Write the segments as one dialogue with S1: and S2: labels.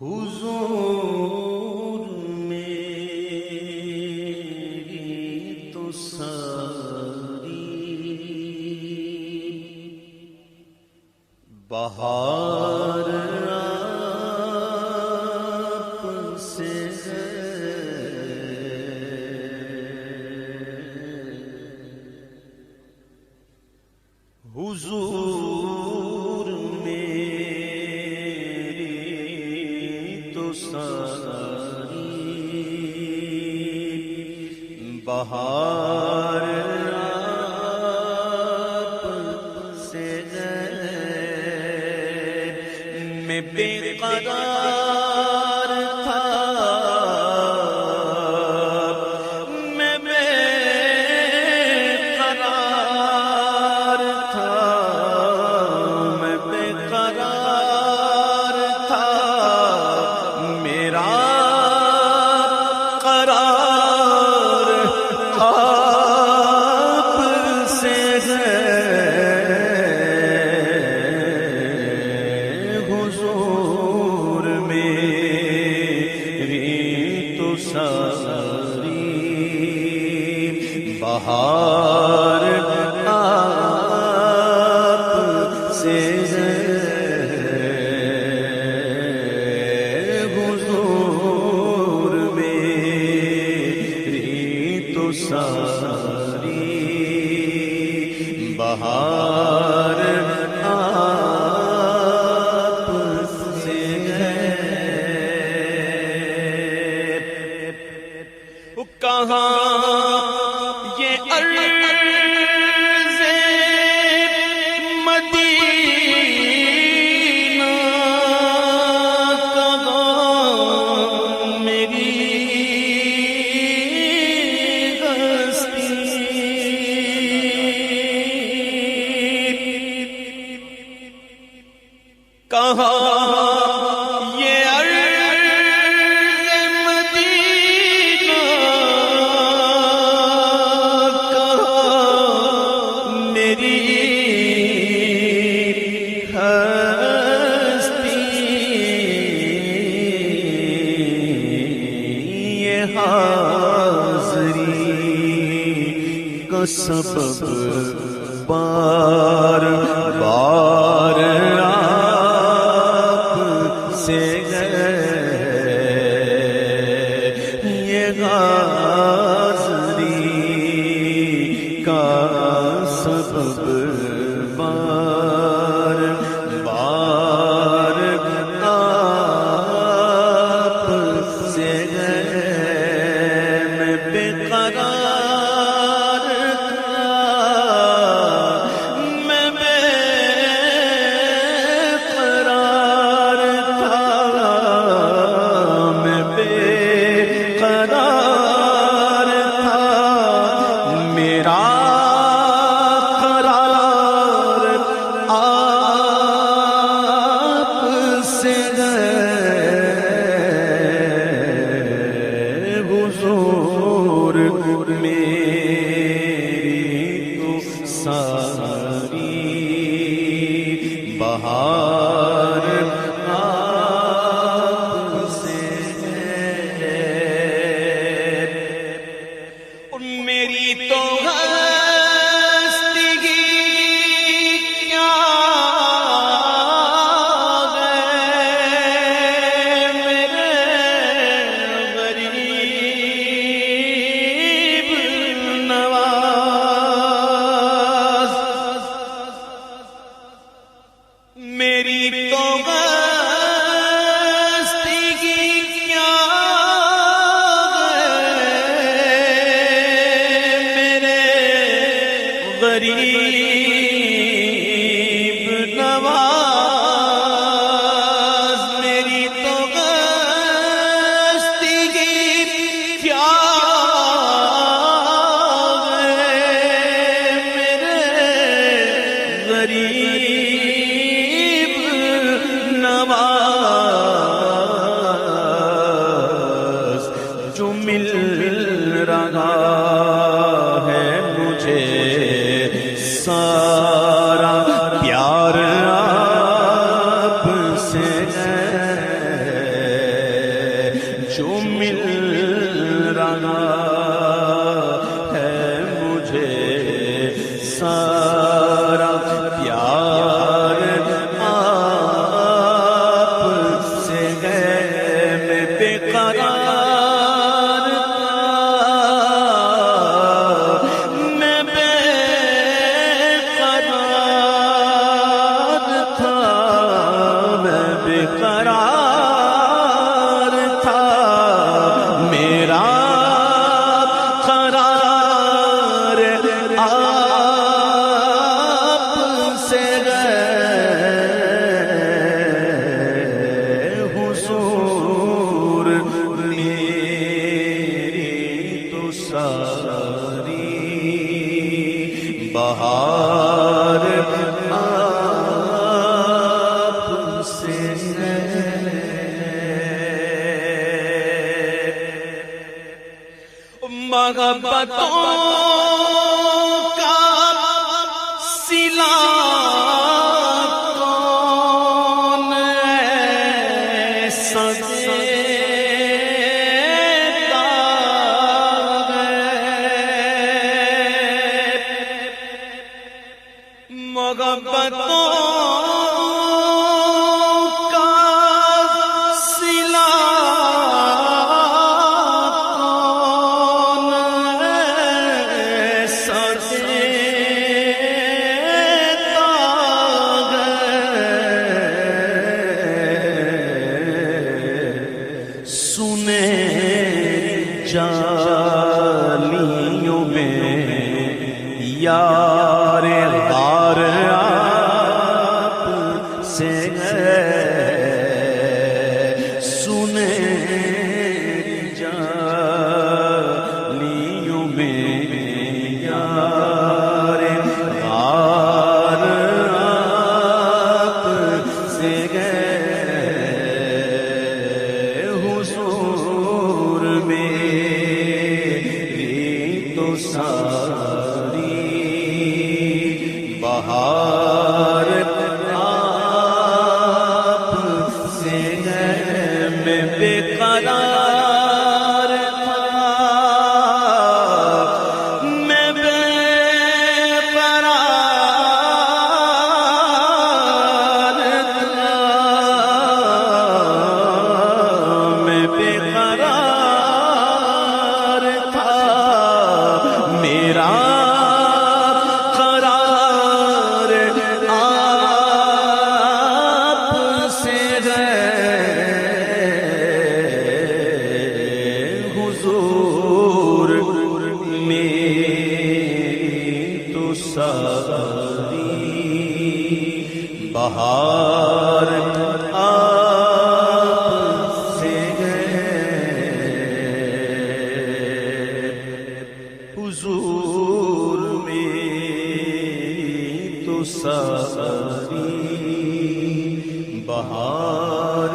S1: حضور میری تو ساری بہار آپ سے ہے، حضور میری تو ساری بہار آپ سے ہے، میں بے قرار تھا، میں بے قرار تھا، میں بے قرار تھا، میرا قرار آپ سے ہے، حضور میری تو ساری بہار آپ سے ہے، حضور میری تو ساری بہار آپ سے ہے، کہاں یہ عرض مدینہ، کہاں میری ہستی، کہاں یہ عرض مدینہ، کہاں میری ہستی، یہ حاضری کا سبب بار بار آپ سے ہے، یہ حاضری کا سبب بار بار آپ سے ہے، میں بے قرار تھا، میں بے قرار تھا، میں بے قرار تھا، میرا قرار آپ سے ہے، حضور میری تو ساری بہار آپ سے ہے، میری تو ہستی کیا ہے، میرے غریب نواز، میری تو ہستی کیا غریب نواز، میری تو ہستی کیا ہے، میرے غریب نواز، جو مل رہا ہے مجھے سارا پیار آپ سے ہے، جو مل رہا ہے مجھے سارا پیار آپ سے ہے میں بے قرار میں بے قرار تھا میں بے قرار تھا میرا قرار آپ سے حضور میری تو ساری بہار آپ سے محبتوں کا صلہ کون ایسا دیتا ہے محبتوں کا صلہ جالیوں میں یار غار آپ سے ہے سنے جالیوں میں یار غار آپ سے ہے حضور میری تو ساری بہار آپ سے ہے میں بے قرار تھا میں بے قرار تھا میں بے قرار تھا میرا قرار آپ سے ہے حضور میری تو ساری بہار آپ سے ہے حضور میری تو ساری بہار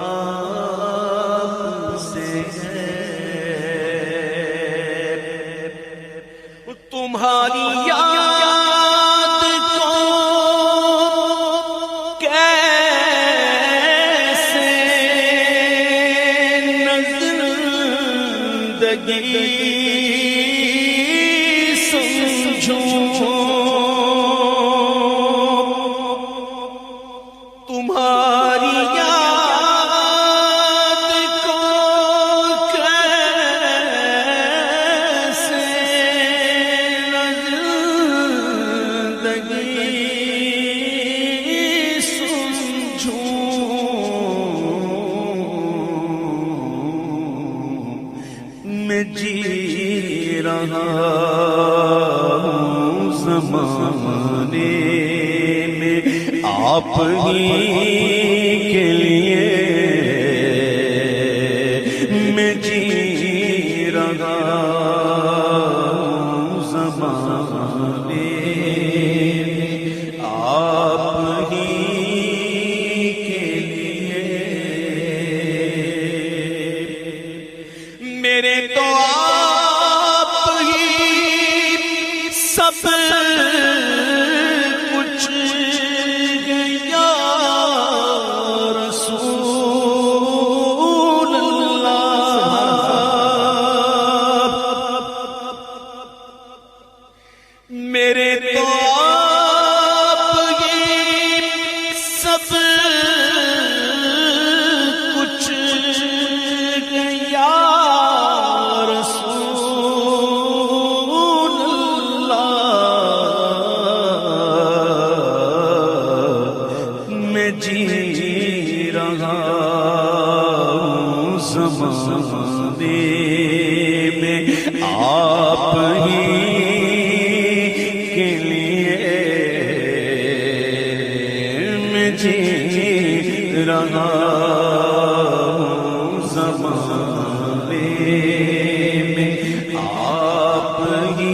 S1: آپ سے ہے تمہاری یاد کو کیسے زندگی تمہاری یاد کو کیسے زندگی سمجھوں میں جی رہا ہوں زمانے میں آپ ہی کے لیے میں جی رہا ہوں زمانے میں آپ ہی کے لیے میرے تو آپ ہی سب کچھ گیا رہا ہوں زمانے میں آپ ہی کے لیے میں جی رہا ہوں زمانے میں آپ ہی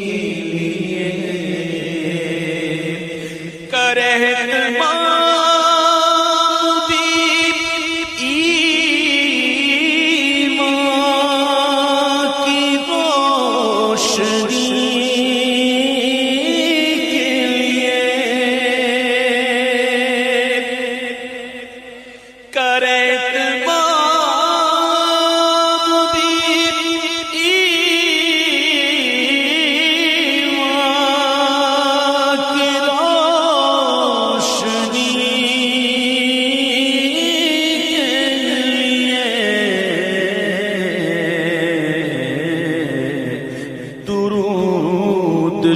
S1: کے لیے کرے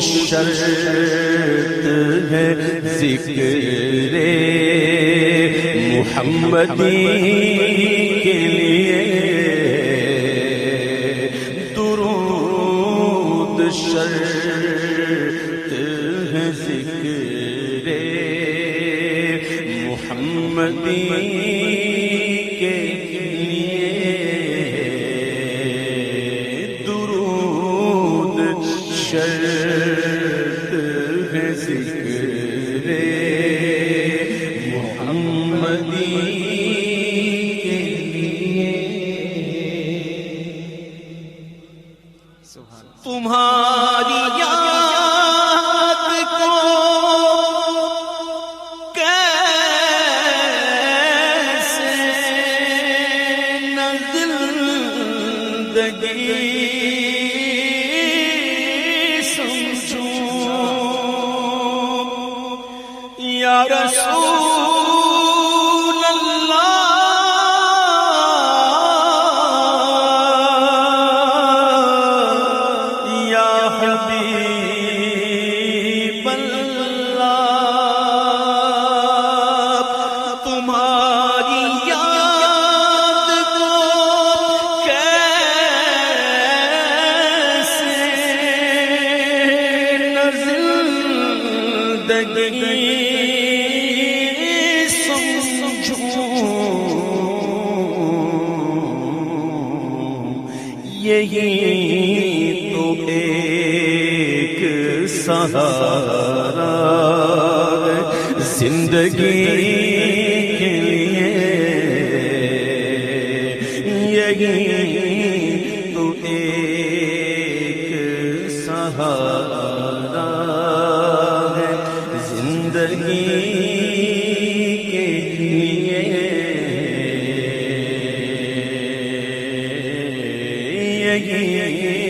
S1: شرط ہے ذکر محمدی کے لیے درود شرط ہے ذکر محمدی کے لیے درود شرط ذکر محمدی کے لیے تمہاری یاد کو کیسے نہ زندگی یا رسول اللہ یا حبیب اللہ تمہاری یاد کو کیسے نہ زندگی یہی تو ایک سہارا زندگی کے لیے یہی تو ایک سہارا ہے زندگی کے لیے یہی